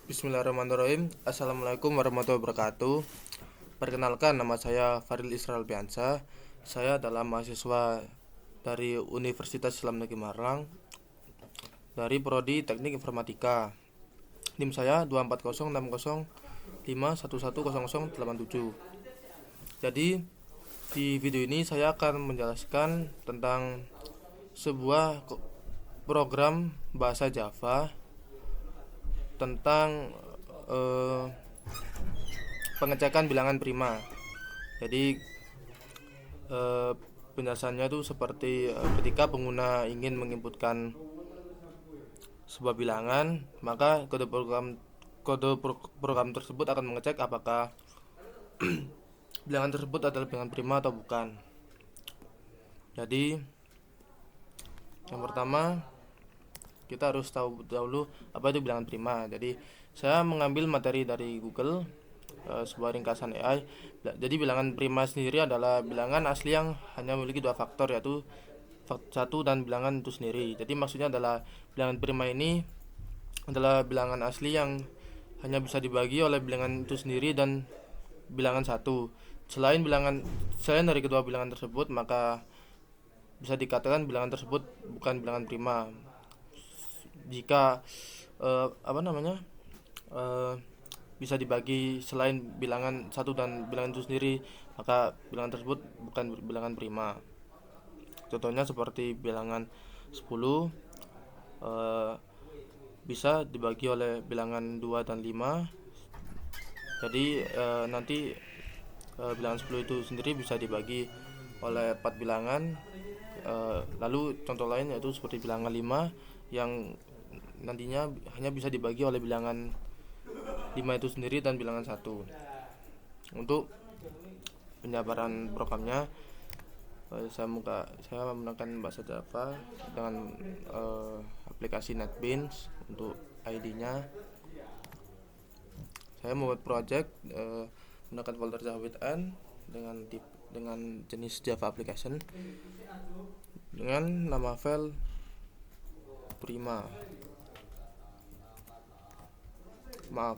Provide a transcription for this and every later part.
Bismillahirrahmanirrahim. Assalamualaikum warahmatullahi wabarakatuh. Perkenalkan, nama saya Faril Israel Biansa. Saya adalah mahasiswa dari Universitas Islam Negeri Malang dari Prodi Teknik Informatika. NIM saya 24060511087. Jadi di video ini saya akan menjelaskan tentang sebuah program bahasa Java tentang pengecekan bilangan prima. Jadi penjelasannya itu seperti ketika pengguna ingin menginputkan sebuah bilangan, maka kode program tersebut akan mengecek apakah bilangan tersebut adalah bilangan prima atau bukan. Jadi yang pertama kita harus tahu dahulu apa itu bilangan prima. Jadi saya mengambil materi dari Google, sebuah ringkasan AI. Jadi bilangan prima sendiri adalah bilangan asli yang hanya memiliki dua faktor, yaitu satu dan bilangan itu sendiri. Jadi maksudnya adalah bilangan prima ini adalah bilangan asli yang hanya bisa dibagi oleh bilangan itu sendiri dan bilangan satu. Selain dari kedua bilangan tersebut, maka bisa dikatakan bilangan tersebut bukan bilangan prima. Jika bisa dibagi selain bilangan satu dan bilangan itu sendiri, maka bilangan tersebut bukan bilangan prima. Contohnya seperti bilangan 10 bisa dibagi oleh bilangan 2 dan 5. Jadi nanti bilangan 10 itu sendiri bisa dibagi oleh 4 bilangan. Lalu contoh lain yaitu seperti bilangan 5 yang nantinya hanya bisa dibagi oleh bilangan 5 itu sendiri dan bilangan 1. Untuk penjabaran programnya, saya menggunakan bahasa Java dengan aplikasi NetBeans. Untuk ID-nya saya membuat project menggunakan folder Java with N dengan jenis Java application dengan nama file prima. Maaf.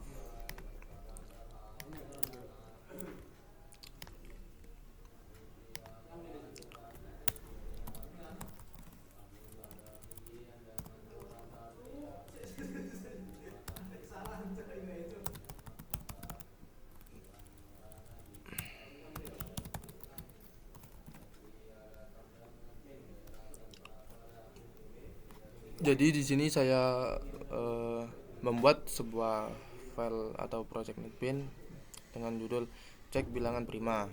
Jadi di sini saya membuat sebuah file atau project NetBeans dengan judul cek bilangan prima.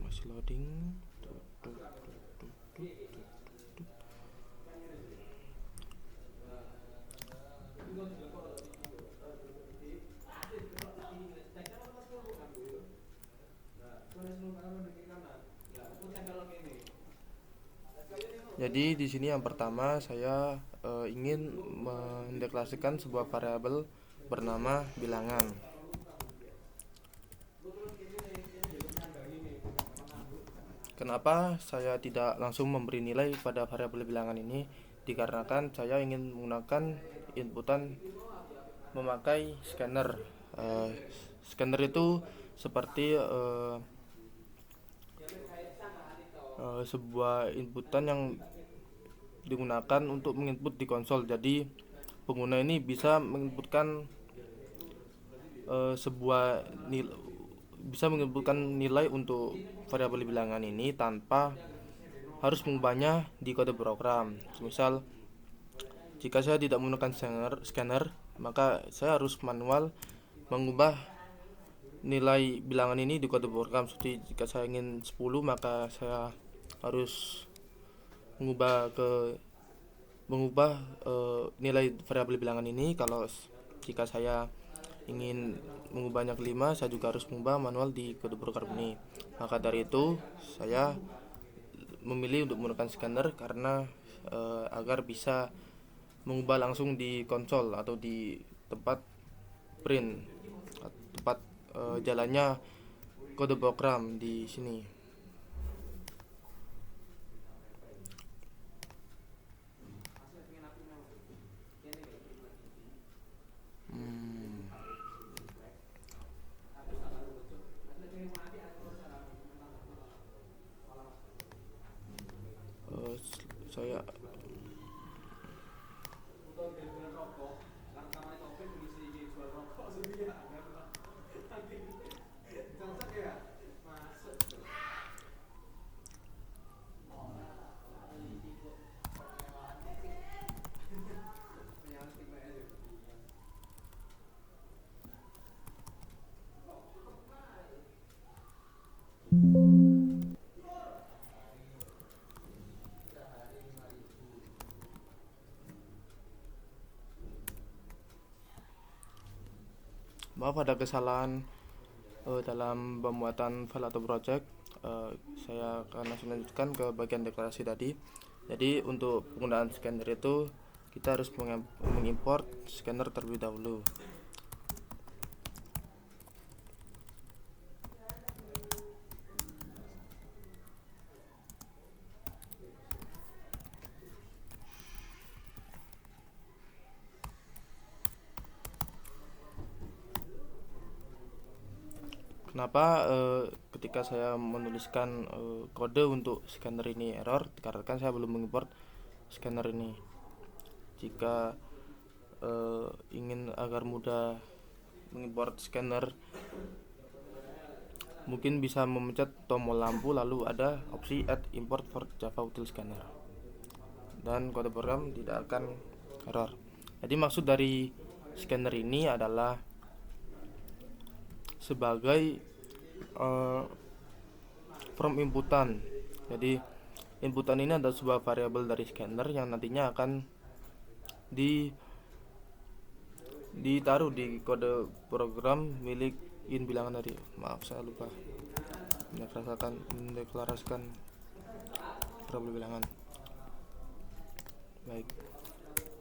Masih loading. Jadi di sini yang pertama saya ingin mendeklarasikan sebuah variabel bernama bilangan. Kenapa saya tidak langsung memberi nilai pada variabel bilangan ini? Dikarenakan saya ingin menggunakan inputan memakai scanner. Scanner itu seperti sebuah inputan yang digunakan untuk menginput di konsol. Jadi pengguna ini bisa menginputkan nilai untuk variabel bilangan ini tanpa harus mengubahnya di kode program. Misal jika saya tidak menggunakan scanner, maka saya harus manual mengubah nilai bilangan ini di kode program. Seperti jika saya ingin 10, maka saya harus mengubah nilai variabel bilangan ini. Kalau jika saya ingin mengubahnya ke 5, saya juga harus mengubah manual di kode program ini. Maka dari itu saya memilih untuk menggunakan scanner karena agar bisa mengubah langsung di konsol atau di tempat print. tempat jalannya kode program di sini. Saya maaf ada kesalahan dalam pembuatan file atau project. Saya akan langsung lanjutkan ke bagian deklarasi tadi. Jadi untuk penggunaan scanner itu kita harus mengimport scanner terlebih dahulu. Kenapa ketika saya menuliskan kode untuk scanner ini error? Dikarenakan saya belum mengimport scanner ini. Jika ingin agar mudah mengimport scanner, mungkin bisa memencet tombol lampu lalu ada opsi add import for Java util scanner, dan kode program tidak akan error. Jadi maksud dari scanner ini adalah sebagai from inputan. Jadi inputan ini adalah sebuah variabel dari scanner yang nantinya akan ditaruh di kode program milik in bilangan tadi. Maaf, saya lupa mendeklarasikan variabel bilangan. Baik,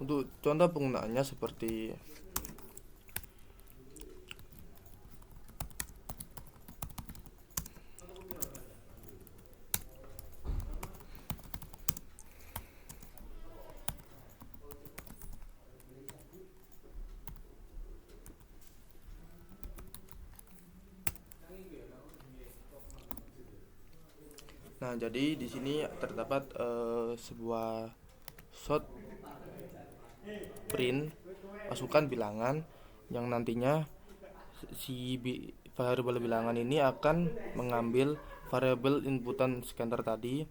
untuk contoh penggunaannya seperti nah, jadi di sini terdapat sebuah short print masukkan bilangan yang nantinya si variabel bilangan ini akan mengambil variabel inputan scanner tadi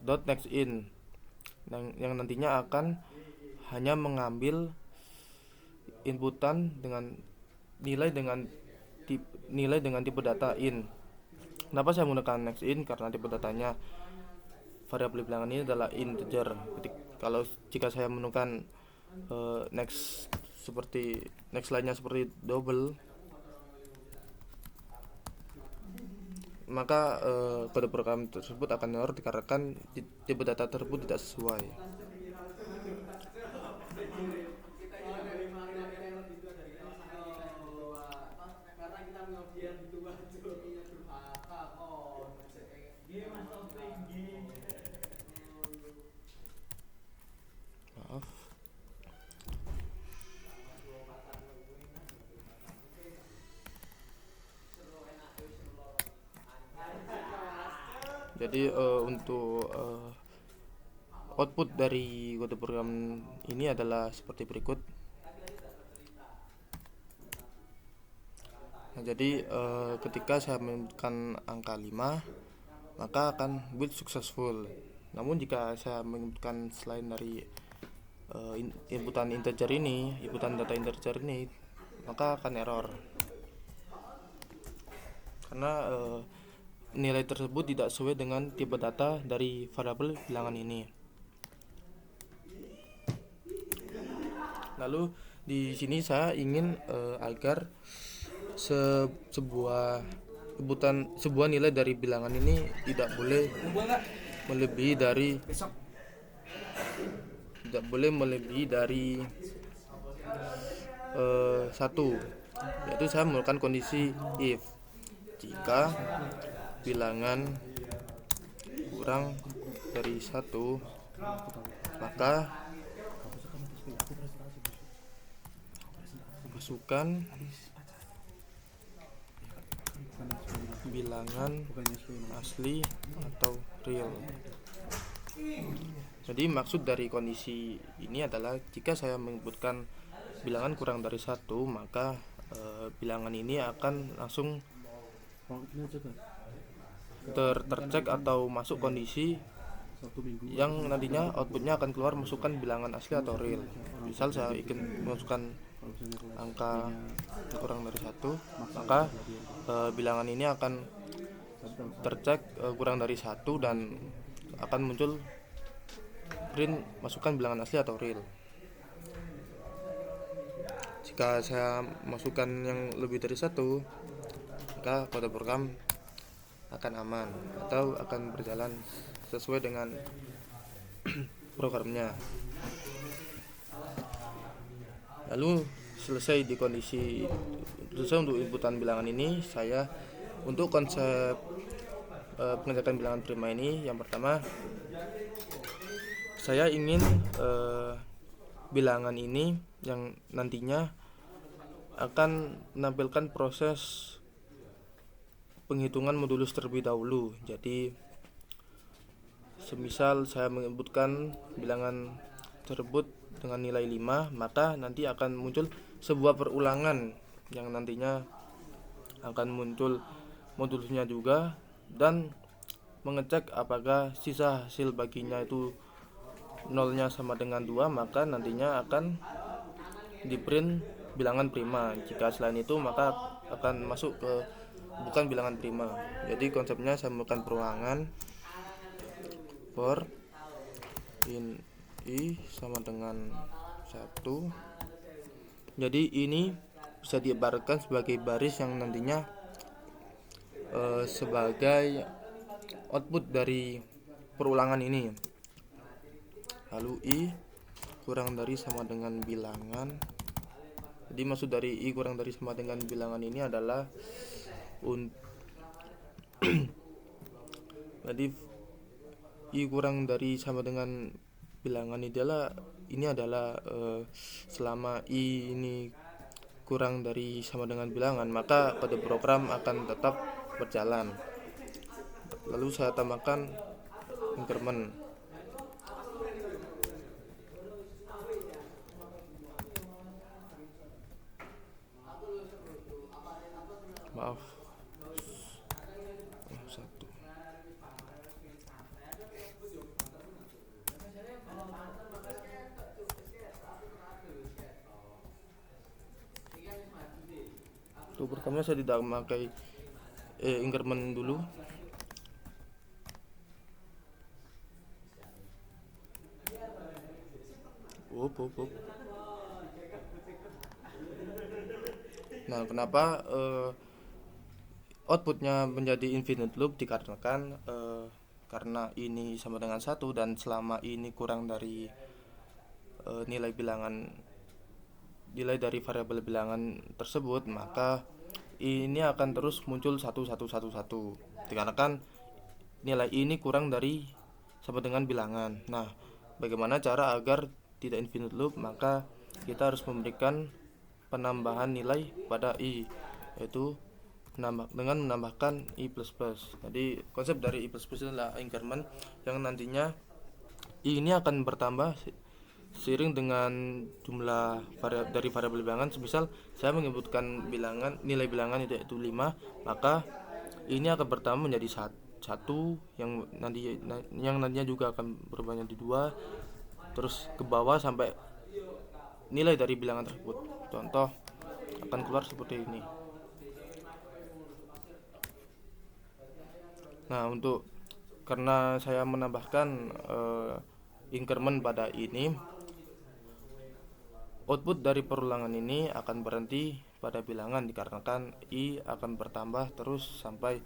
dot next in yang nantinya akan hanya mengambil inputan dengan nilai dengan tipe data in. Kenapa saya menggunakan next in? Karena tipe datanya variabel bilangan ini adalah integer. Jika saya menggunakan next lainnya seperti double, maka kode program tersebut akan error dikarenakan tipe data tersebut tidak sesuai. Maaf. Jadi untuk output dari kode program ini adalah seperti berikut. Nah, jadi ketika saya menginputkan angka 5, maka akan build successful. Namun jika saya menginputkan selain dari inputan data integer ini, maka akan error. Karena nilai tersebut tidak sesuai dengan tipe data dari variabel bilangan ini. Lalu di sini saya ingin agar sebuah nilai dari bilangan ini tidak boleh melebihi dari 1, yaitu saya menggunakan kondisi if jika bilangan kurang dari 1, maka masukkan bilangan asli atau real. Jadi maksud dari kondisi ini adalah jika saya menyebutkan bilangan kurang dari 1, maka bilangan ini akan langsung tercek atau masuk kondisi yang nantinya outputnya akan keluar masukkan bilangan asli atau real. Misal saya ingin masukkan angka kurang dari 1, maka bilangan ini akan tercek kurang dari 1 dan akan muncul print masukkan bilangan asli atau real. Jika saya masukkan yang lebih dari 1, maka kode program akan aman atau akan berjalan sesuai dengan programnya. Lalu selesai untuk inputan bilangan ini, saya untuk konsep pengecekan bilangan prima ini, yang pertama saya ingin bilangan ini yang nantinya akan menampilkan proses penghitungan modulus terlebih dahulu. Jadi semisal saya menyebutkan bilangan tersebut dengan nilai 5, maka nanti akan muncul sebuah perulangan yang nantinya akan muncul modulusnya juga dan mengecek apakah sisa hasil baginya itu nolnya sama dengan 2, maka nantinya akan di print bilangan prima. Jika selain itu, maka akan masuk ke bukan bilangan prima. Jadi konsepnya saya melakukan perulangan for in i sama dengan 1. Jadi ini bisa diibaratkan sebagai baris yang nantinya sebagai output dari perulangan ini. Lalu i kurang dari sama dengan bilangan. Jadi maksud dari i kurang dari sama dengan bilangan ini adalah jadi i kurang dari sama dengan bilangan ini adalah selama i ini kurang dari sama dengan bilangan, maka kode program akan tetap berjalan. Lalu saya tambahkan increment. Maaf, 1. Pertama saya tidak memakai increment dulu. Nah, kenapa outputnya menjadi infinite loop? Dikarenakan karena ini sama dengan 1 dan selama ini kurang dari nilai dari variabel bilangan tersebut, maka ini akan terus muncul 1. Dikarenakan nilai ini kurang dari sama dengan bilangan. Nah, bagaimana cara agar tidak infinite loop? Maka kita harus memberikan penambahan nilai pada i, yaitu dengan menambahkan i++. Jadi konsep dari i++ adalah increment yang nantinya i ini akan bertambah seiring dengan jumlah dari variabel bilangan. Semisal saya menyebutkan nilai bilangan itu yaitu 5, maka ini akan bertambah menjadi 1 yang nantinya juga akan berubah menjadi 2, terus ke bawah sampai nilai dari bilangan tersebut. Contoh akan keluar seperti ini. Nah, karena saya menambahkan increment pada ini, output dari perulangan ini akan berhenti pada bilangan dikarenakan i akan bertambah terus sampai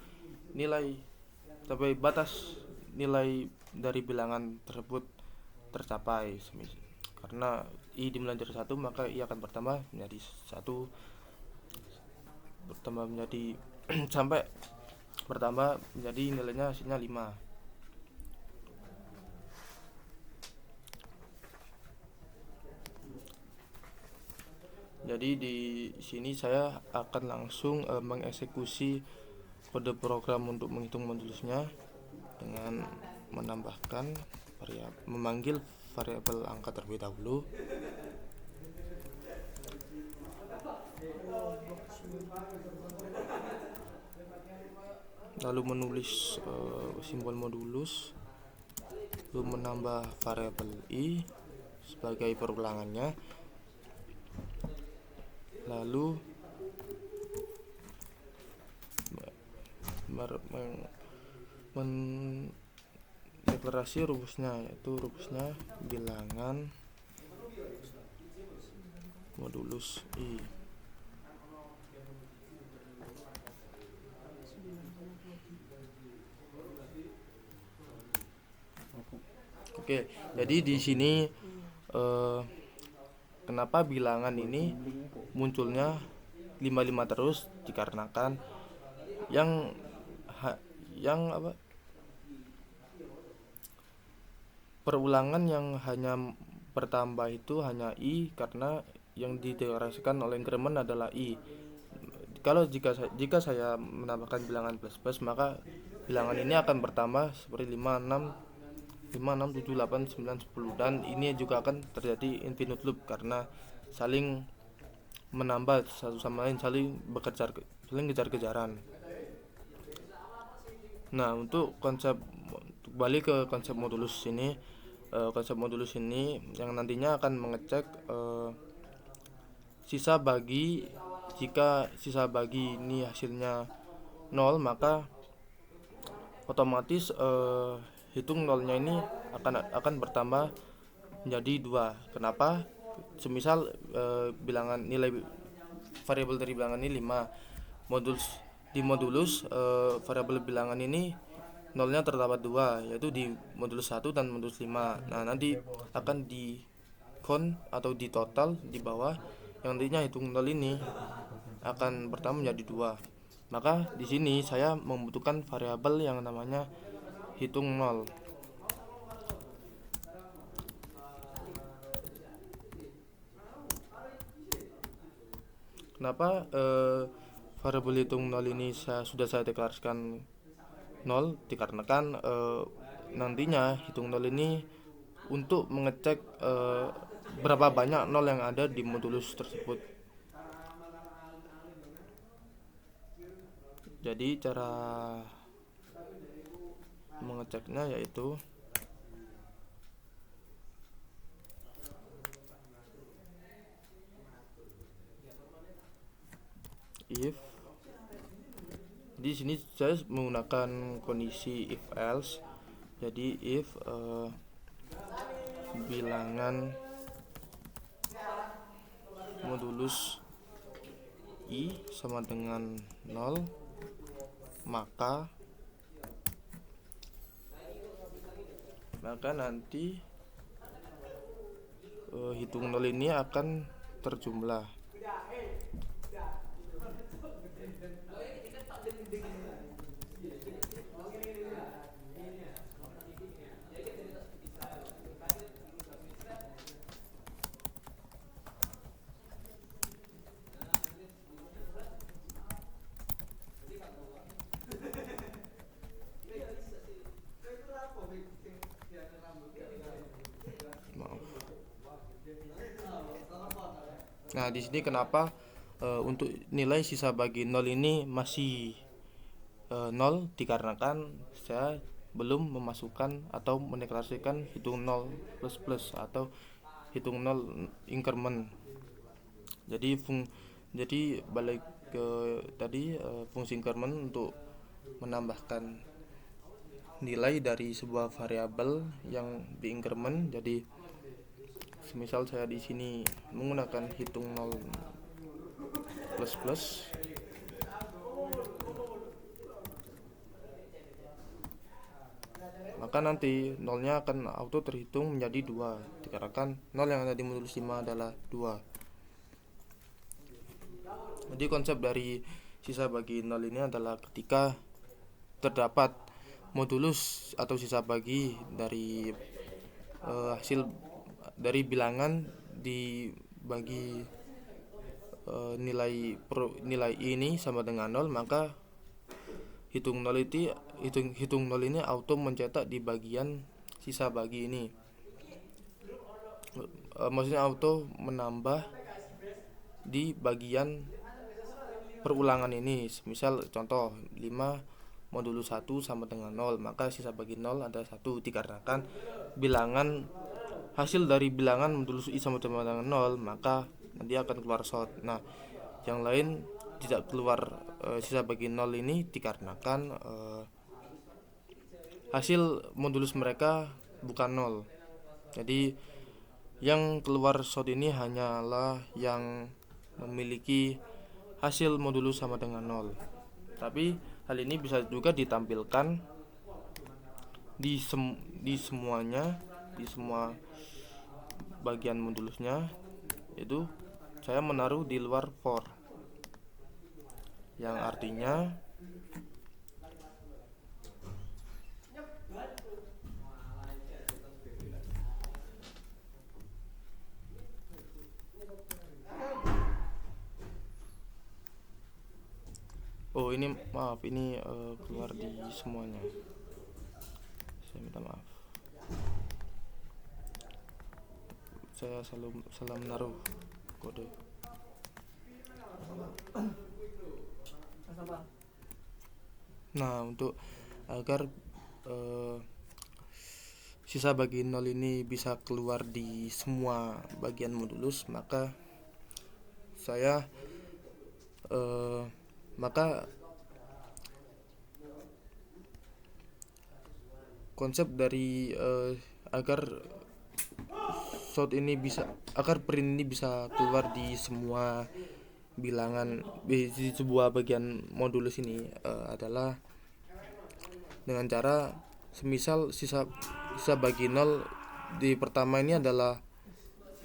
batas nilai dari bilangan tersebut tercapai. Karena i dimulai dari 1, maka i akan bertambah menjadi 1, bertambah menjadi sampai bertambah menjadi nilainya hasilnya 5. Jadi di sini saya akan langsung mengeksekusi kode program untuk menghitung modulusnya dengan menambahkan memanggil variabel angka terlebih dahulu. Lalu menulis simbol modulus, lalu menambah variabel i sebagai perulangannya, lalu mendeklarasi rumusnya, yaitu rumusnya bilangan modulus i. Oke, jadi di sini kenapa bilangan ini munculnya 55 terus, dikarenakan yang perulangan yang hanya bertambah itu hanya i, karena yang dideklarasikan oleh increment adalah i. Kalau jika saya menambahkan bilangan plus, maka bilangan ini akan bertambah seperti 5, 7, 8, 9, 10, dan ini juga akan terjadi infinite loop karena saling menambah satu sama lain, saling kejar-kejaran. Nah, untuk balik ke konsep modulus ini, yang nantinya akan mengecek sisa bagi. Jika sisa bagi ini hasilnya 0, maka otomatis hitung nolnya ini akan bertambah menjadi 2. Kenapa? Semisal bilangan nilai variabel dari bilangan ini 5, di modulus variabel bilangan ini nolnya terdapat 2, yaitu di modulus 1 dan modulus 5. Nah, nanti akan di count atau di total di bawah, yang nantinya hitung nol ini akan bertambah menjadi 2. Maka di sini saya membutuhkan variabel yang namanya hitung nol. Kenapa variabel hitung nol ini sudah saya deklarasikan 0? Dikarenakan nantinya hitung nol ini untuk mengecek berapa banyak nol yang ada di modulus tersebut. Jadi cara mengeceknya yaitu if. Di sini saya menggunakan kondisi if else. Jadi if bilangan modulus i sama dengan 0, maka nanti hitung nol ini akan terjumlah. Nah, di sini kenapa untuk nilai sisa bagi 0 ini masih 0, dikarenakan saya belum memasukkan atau mendeklarasikan hitung 0 plus atau hitung 0 increment. Jadi balik ke tadi, fungsi increment untuk menambahkan nilai dari sebuah variabel yang di increment. Jadi semisal saya di sini menggunakan hitung 0 plus, maka nanti nolnya akan auto terhitung menjadi 2, dikarenakan 0 yang ada di modulus 5 adalah 2. Jadi konsep dari sisa bagi 0 ini adalah ketika terdapat modulus atau sisa bagi dari hasil dari bilangan dibagi nilai ini sama dengan 0, maka hitung 0 ini auto mencetak di bagian sisa bagi ini. Maksudnya auto menambah di bagian perulangan ini. Misal contoh 5 modulus 1 sama dengan 0, maka sisa bagi 0 ada 1, dikarenakan bilangan hasil dari bilangan modulus i sama dengan 0, maka nanti akan keluar short. Nah, yang lain tidak keluar sisa bagi 0 ini dikarenakan hasil modulus mereka bukan 0. Jadi yang keluar short ini hanyalah yang memiliki hasil modulus sama dengan 0. Tapi hal ini bisa juga ditampilkan di semua bagian modulusnya, yaitu saya menaruh di luar for, yang artinya ini maaf, ini keluar di semuanya, saya minta maaf. Saya salah menaruh kode. Nah, untuk agar sisa bagi 0 ini bisa keluar di semua bagian modulus, maka saya konsep dari agar print ini bisa keluar di semua bilangan di sebuah bagian modulus ini adalah dengan cara semisal sisa bagi 0 di pertama ini adalah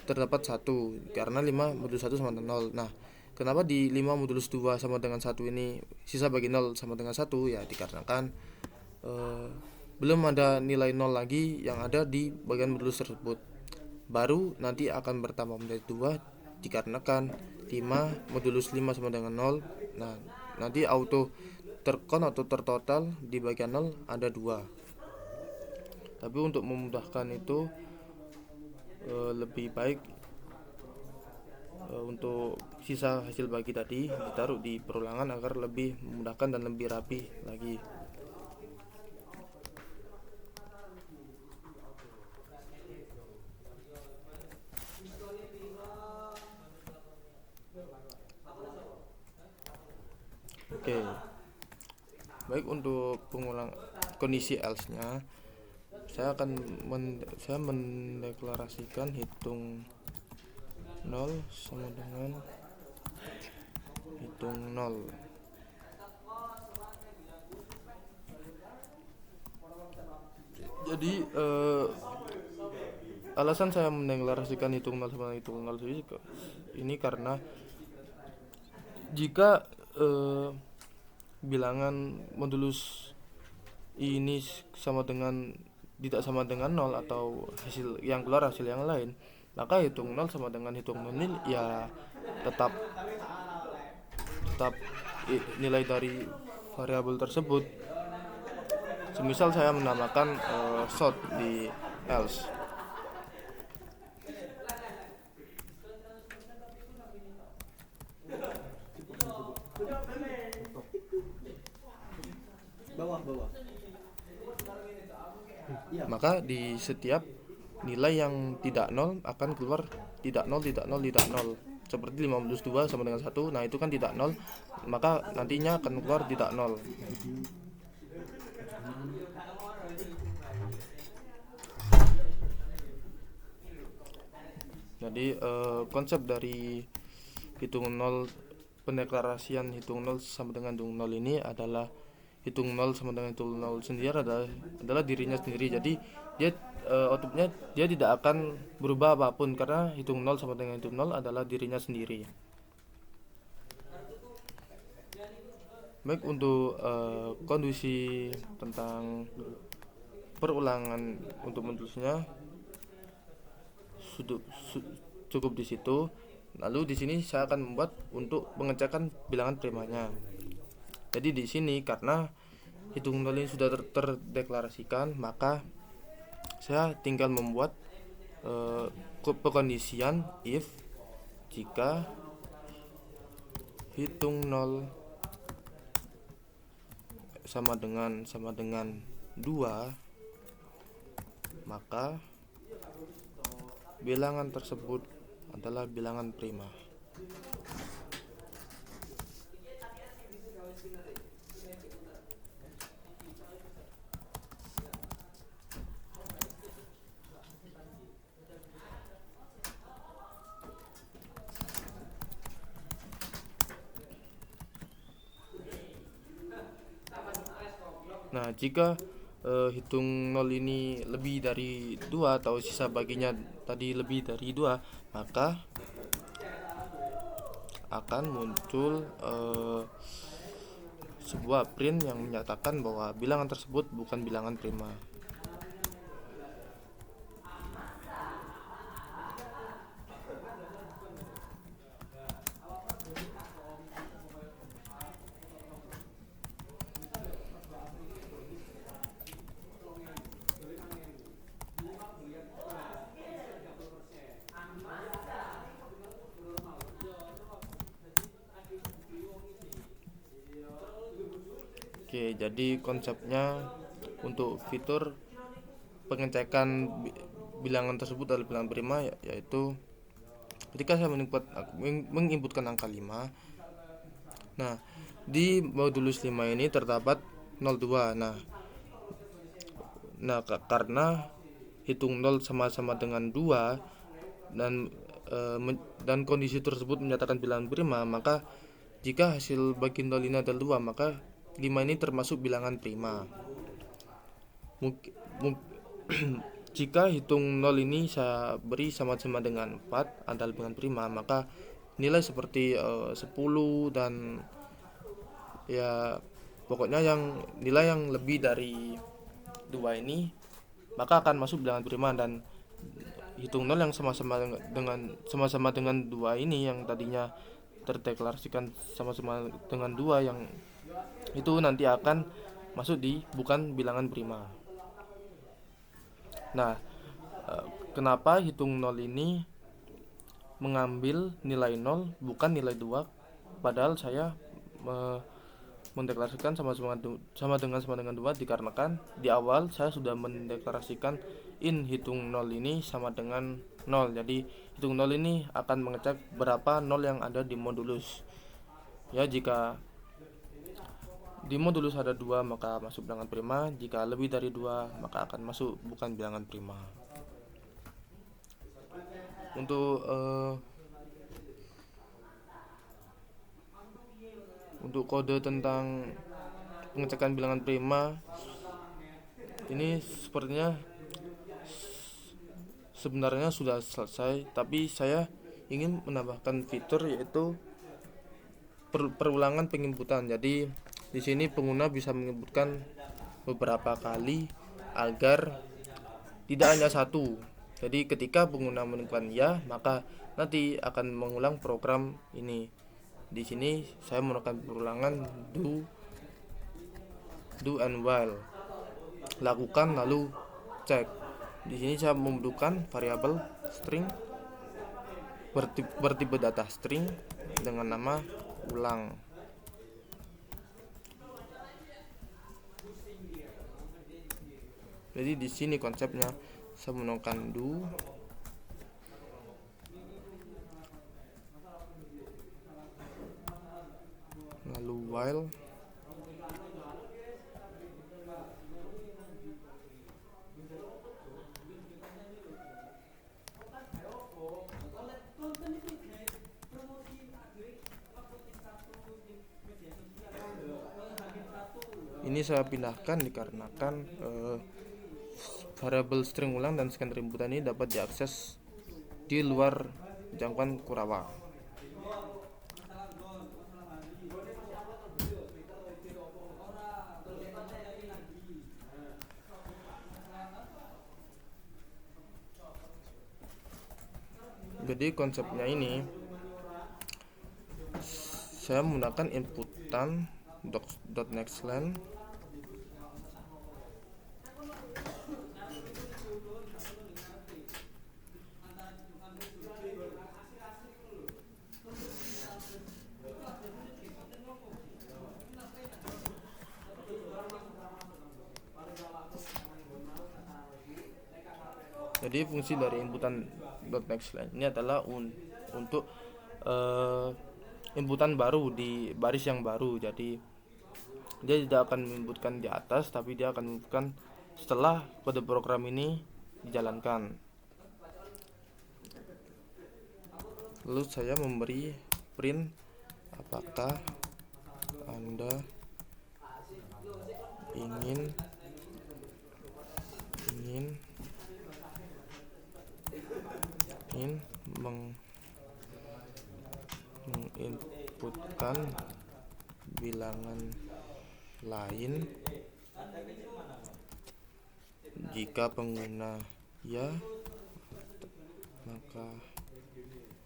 terdapat 1, karena 5 modulus 1 sama dengan 0. Nah, kenapa di 5 modulus 2 sama dengan 1 ini sisa bagi 0 sama dengan 1? Ya dikarenakan belum ada nilai 0 lagi yang ada di bagian modulus tersebut. Baru nanti akan bertambah menjadi 2 dikarenakan 5 modulus 5 sama dengan 0. Nah, nanti auto terkon atau tertotal di bagian 0 ada 2. Tapi untuk memudahkan itu lebih baik untuk sisa hasil bagi tadi ditaruh di perulangan agar lebih memudahkan dan lebih rapi lagi. Oke. Baik, untuk pengulang kondisi else-nya, saya mendeklarasikan hitung 0 sama dengan hitung 0. Jadi alasan saya mendeklarasikan hitung 0 sama hitung 0 ini karena jika bilangan modulus ini tidak sama dengan 0 atau hasil yang keluar hasil yang lain, maka hitung 0 sama dengan hitung 0 ini ya tetap nilai dari variabel tersebut. Semisal saya menamakan short di else. Maka di setiap nilai yang tidak 0 akan keluar tidak 0, tidak 0, tidak 0. Seperti 5+2 sama dengan 1. Nah, itu kan tidak 0, maka nantinya akan keluar tidak 0. Jadi konsep dari hitung 0, pendeklarasian hitung 0 sama dengan hitung 0 ini adalah hitung 0 sama dengan hitung 0 sendiri adalah dirinya sendiri. Jadi dia outputnya dia tidak akan berubah apapun karena hitung 0 sama dengan hitung 0 adalah dirinya sendiri. Baik, untuk kondisi tentang perulangan untuk menulisnya cukup di situ. Lalu di sini saya akan membuat untuk pengecekan bilangan primanya. Jadi di sini karena hitung 0 ini sudah terdeklarasikan, maka saya tinggal membuat pekondisian if jika hitung 0 sama dengan 2, maka bilangan tersebut adalah bilangan prima. Nah, jika hitung 0 ini lebih dari 2 atau sisa baginya tadi lebih dari 2, maka akan muncul sebuah print yang menyatakan bahwa bilangan tersebut bukan bilangan prima. Oke, jadi konsepnya untuk fitur pengecekan bilangan tersebut adalah bilangan prima, yaitu ketika saya menginputkan angka 5. Nah, di modulus 5 ini terdapat 02. Nah, karena hitung 0 sama-sama dengan 2 dan kondisi tersebut menyatakan bilangan prima, maka jika hasil bagi 0 ini adalah 2, maka 5 ini termasuk bilangan prima. Jika hitung 0 ini saya beri sama-sama dengan 4 adalah bilangan prima, maka nilai seperti 10 dan ya pokoknya nilai yang lebih dari 2 ini maka akan masuk bilangan prima. Dan hitung 0 yang sama-sama dengan 2 ini yang tadinya terdeklarasikan sama-sama dengan 2, yang itu nanti akan masuk di bukan bilangan prima. Nah, kenapa hitung 0 ini mengambil nilai 0 bukan nilai 2, padahal saya mendeklarasikan sama dengan 2, dikarenakan di awal saya sudah mendeklarasikan in hitung 0 ini sama dengan 0. Jadi hitung 0 ini akan mengecek berapa 0 yang ada di modulus. Ya, jika di modulus ada 2 maka masuk bilangan prima, jika lebih dari 2 maka akan masuk bukan bilangan prima. Untuk kode tentang pengecekan bilangan prima ini sepertinya sebenarnya sudah selesai, tapi saya ingin menambahkan fitur yaitu perulangan penginputan. Jadi di sini pengguna bisa menginputkan beberapa kali agar tidak hanya satu. Jadi ketika pengguna menentukan ya, maka nanti akan mengulang program ini. Di sini saya menggunakan perulangan do and while. Lakukan lalu cek. Di sini saya membutuhkan variabel string bertipe data string dengan nama ulang. Jadi di sini konsepnya saya menggunakan do lalu while Ini saya pindahkan dikarenakan variabel string ulang dan scanner inputan ini dapat diakses di luar jangkauan Kurawa. Jadi konsepnya ini saya menggunakan inputan .nextLine Jadi fungsi dari inputan .nextLine ini adalah untuk inputan baru di baris yang baru. Jadi dia tidak akan menginputkan di atas, tapi dia akan menginputkan setelah kode program ini dijalankan. Lalu saya memberi print apakah Anda ingin menginputkan bilangan lain. Jika pengguna ya, maka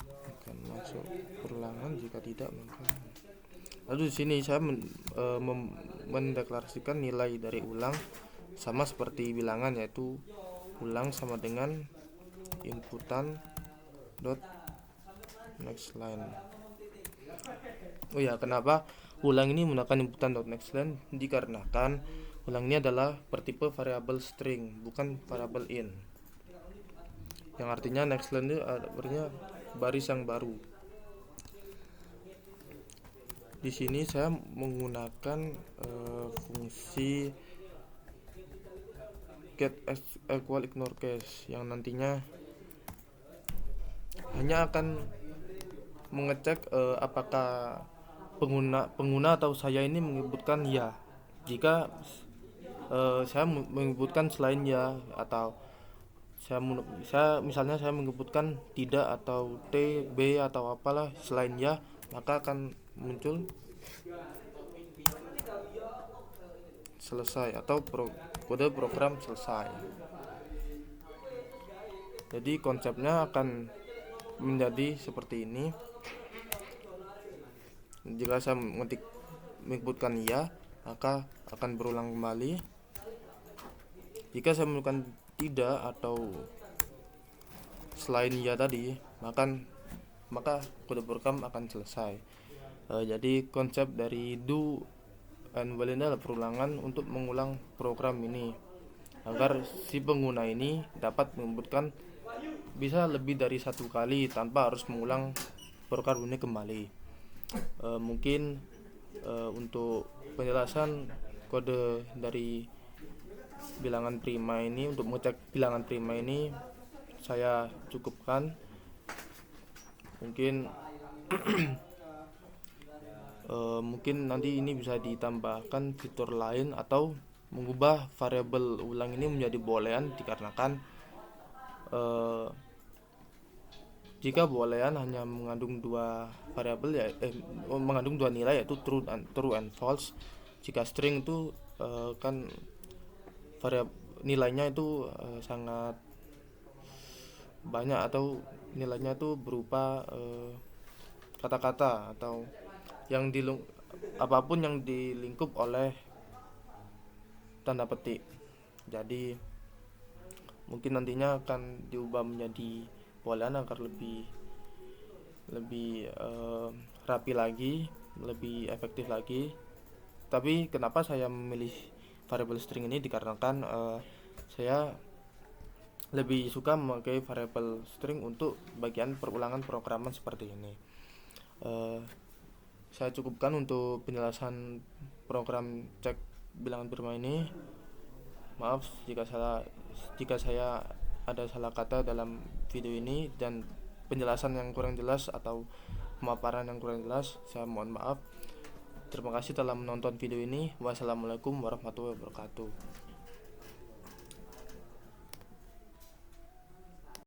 akan masuk perulangan, jika tidak maka. Lalu di sini saya mendeklarasikan nilai dari ulang sama seperti bilangan, yaitu ulang sama dengan inputan .nextLine. Oh ya, kenapa ulang ini menggunakan inputan .nextLine? Dikarenakan ulang ini adalah bertipe variabel string, bukan variabel int. Yang artinya nextLine itu artinya baris yang baru. Di sini saya menggunakan fungsi get equal ignore case yang nantinya hanya akan mengecek apakah pengguna atau saya ini menginputkan ya. Jika saya menginputkan selain ya, atau saya misalnya saya menginputkan tidak atau T, B atau apalah selain ya, maka akan muncul selesai atau kode program selesai. Jadi konsepnya akan menjadi seperti ini. Jika saya menginputkan ya, maka akan berulang kembali. Jika saya menginputkan tidak atau selain ya tadi, maka kode program akan selesai. Jadi konsep dari do and while ini adalah perulangan untuk mengulang program ini agar si pengguna ini dapat menginputkan bisa lebih dari satu kali tanpa harus mengulang program ini kembali. Mungkin untuk penjelasan kode dari bilangan prima ini, untuk mengecek bilangan prima ini saya cukupkan. Mungkin mungkin nanti ini bisa ditambahkan fitur lain atau mengubah variabel ulang ini menjadi boolean, dikarenakan jika boolean hanya mengandung dua variabel mengandung dua nilai, yaitu true and false. Jika string itu kan variabel nilainya itu sangat banyak, atau nilainya itu berupa kata-kata atau yang apapun yang dilingkup oleh tanda petik. Jadi mungkin nantinya akan diubah menjadi boolean agar lebih rapi lagi, lebih efektif lagi. Tapi kenapa saya memilih variabel string ini? Dikarenakan saya lebih suka memakai variabel string untuk bagian perulangan programan seperti ini. Saya cukupkan untuk penjelasan program cek bilangan prima ini. Maaf jika saya ada salah kata dalam video ini dan penjelasan yang kurang jelas atau pemaparan yang kurang jelas, saya mohon maaf. Terima kasih telah menonton video ini. Wassalamualaikum warahmatullahi wabarakatuh.